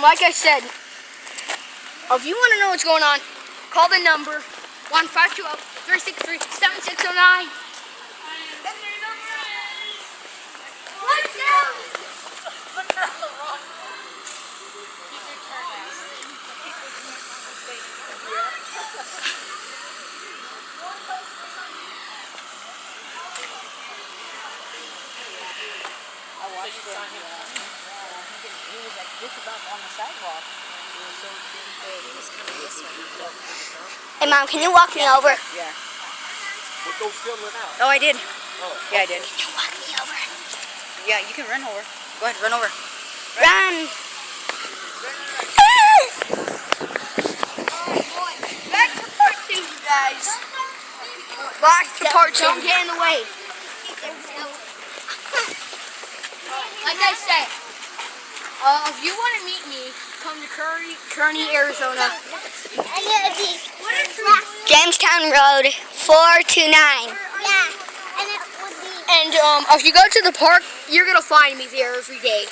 like I said, if you want to know what's going on, call the number 1-520-363-7609. Let's go! I watched him. He was like just about on the sidewalk. He was so big. He was coming this way. Hey, Mom, can you walk me over? Yeah. We'll go fill it out. Oh, I did. Oh. Yeah, I did. Can you walk me over? Yeah, you can run over. Go ahead, run over. Run! Back to part 2, you guys. Back to part 2. Don't get in the way. Like I said, if you want to meet me, come to Kearny, Arizona. Jamestown Road, 429. Yeah, and it would be. And if you go to the park, you're gonna find me there every day.